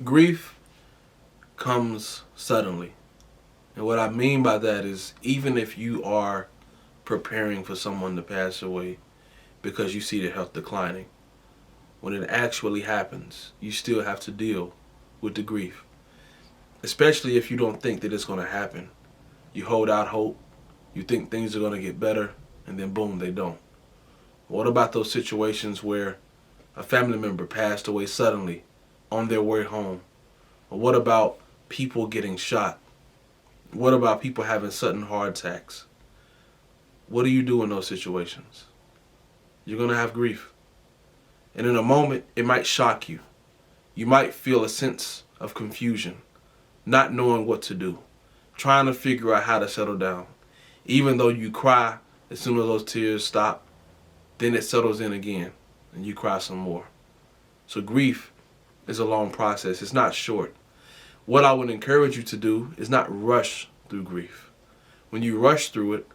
Grief comes suddenly. And what I mean by that is even if you are preparing for someone to pass away because you see their health declining, when it actually happens, you still have to deal with the grief. Especially if you don't think that it's going to happen. You hold out hope, you think things are going to get better, and then boom, they don't. What about those situations where a family member passed away suddenly on their way home? Or what about people getting shot? What about people having sudden heart attacks? What do you do in those situations? You're going to have grief. And in a moment, it might shock you. You might feel a sense of confusion, not knowing what to do, trying to figure out how to settle down. Even though you cry, as soon as those tears stop, then it settles in again and you cry some more. So grief is a long process. It's not short. What I would encourage you to do is not rush through grief. When you rush through it,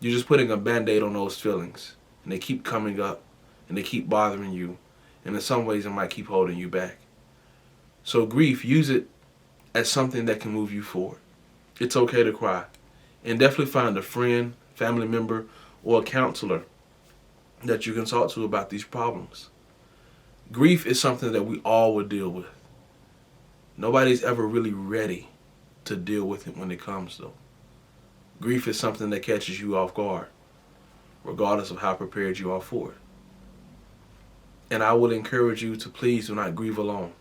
you're just putting a band-aid on those feelings. And they keep coming up and they keep bothering you. And in some ways, it might keep holding you back. So grief, use it as something that can move you forward. It's okay to cry. And definitely find a friend, family member, or a counselor that you can talk to about these problems. Grief is something that we all will deal with. Nobody's ever really ready to deal with it when it comes, though. Grief is something that catches you off guard, regardless of how prepared you are for it. And I would encourage you to please do not grieve alone.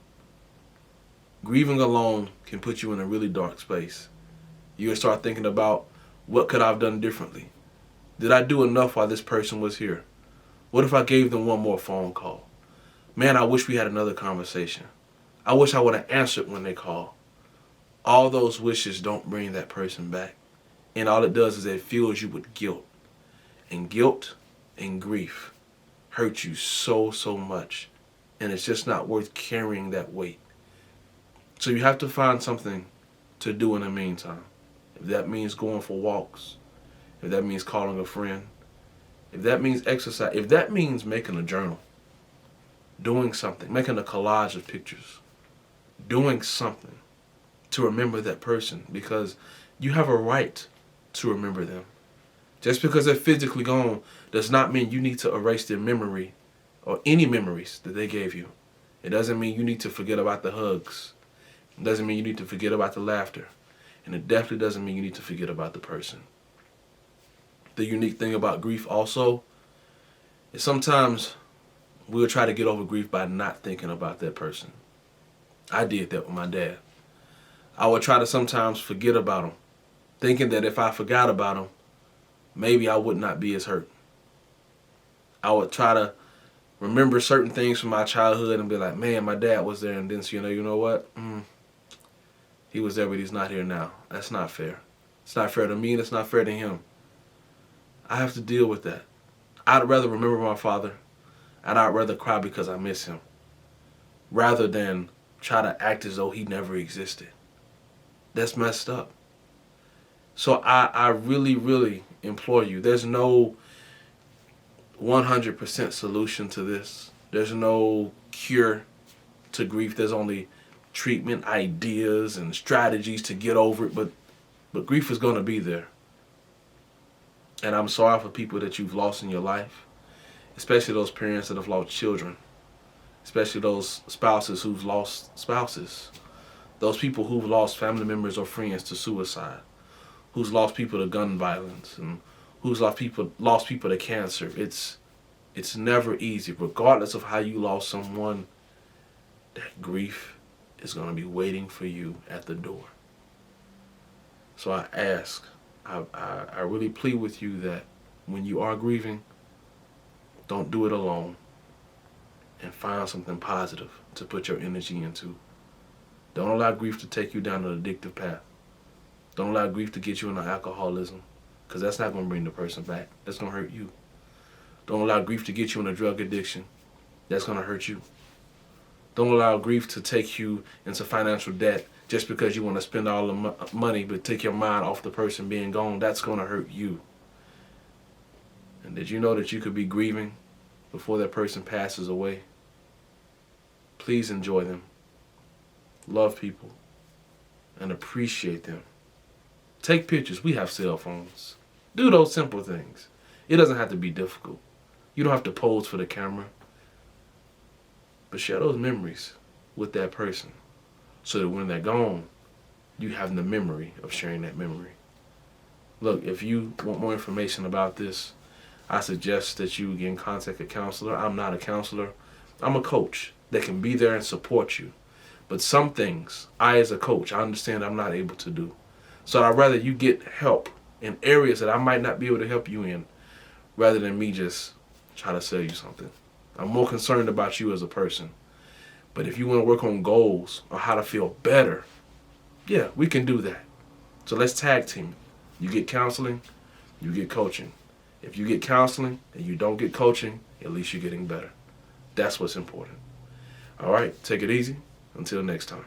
Grieving alone can put you in a really dark space. You'll start thinking about, what could I have done differently? Did I do enough while this person was here? What if I gave them one more phone call? Man, I wish we had another conversation. I wish I would have answered when they call. All those wishes don't bring that person back. And all it does is it fills you with guilt. And guilt and grief hurt you so, so much. And it's just not worth carrying that weight. So you have to find something to do in the meantime. If that means going for walks, if that means calling a friend, if that means exercise, if that means making a journal, doing something, making a collage of pictures, doing something to remember that person, because you have a right to remember them. Just because they're physically gone does not mean you need to erase their memory or any memories that they gave you. It doesn't mean you need to forget about the hugs. It doesn't mean you need to forget about the laughter. And it definitely doesn't mean you need to forget about the person. The unique thing about grief also is sometimes we'll try to get over grief by not thinking about that person. I did that with my dad. I would try to sometimes forget about him, thinking that if I forgot about him, maybe I would not be as hurt. I would try to remember certain things from my childhood and be like, man, my dad was there, and then you know what? He was there, but he's not here now. That's not fair. It's not fair to me, and it's not fair to him. I have to deal with that. I'd rather remember my father, and I'd rather cry because I miss him, rather than try to act as though he never existed. That's messed up. So I really, really implore you. There's no 100% solution to this. There's no cure to grief. There's only treatment ideas and strategies to get over it. But grief is going to be there. And I'm sorry for people that you've lost in your life, especially those parents that have lost children, especially those spouses who've lost spouses, those people who've lost family members or friends to suicide, who's lost people to gun violence, and who's lost people to cancer. It's never easy. Regardless of how you lost someone, that grief is going to be waiting for you at the door. So I ask, I really plead with you that when you are grieving, don't do it alone, and find something positive to put your energy into. Don't allow grief to take you down an addictive path. Don't allow grief to get you into alcoholism, because that's not going to bring the person back. That's going to hurt you. Don't allow grief to get you in a drug addiction. That's going to hurt you. Don't allow grief to take you into financial debt just because you want to spend all the money but take your mind off the person being gone. That's going to hurt you. And did you know that you could be grieving before that person passes away? Please enjoy them. love people, and appreciate them. Take pictures. We have cell phones. Do those simple things. It doesn't have to be difficult. You don't have to pose for the camera. But share those memories with that person so that when they're gone, you have the memory of sharing that memory. Look, if you want more information about this, I suggest that you get in contact with a counselor. I'm not a counselor. I'm a coach that can be there and support you. But some things, I as a coach, I understand I'm not able to do. So I'd rather you get help in areas that I might not be able to help you in rather than me just try to sell you something. I'm more concerned about you as a person. But if you want to work on goals or how to feel better, yeah, we can do that. So let's tag team. You get counseling, you get coaching. If you get counseling and you don't get coaching, at least you're getting better. That's what's important. All right, take it easy. Until next time.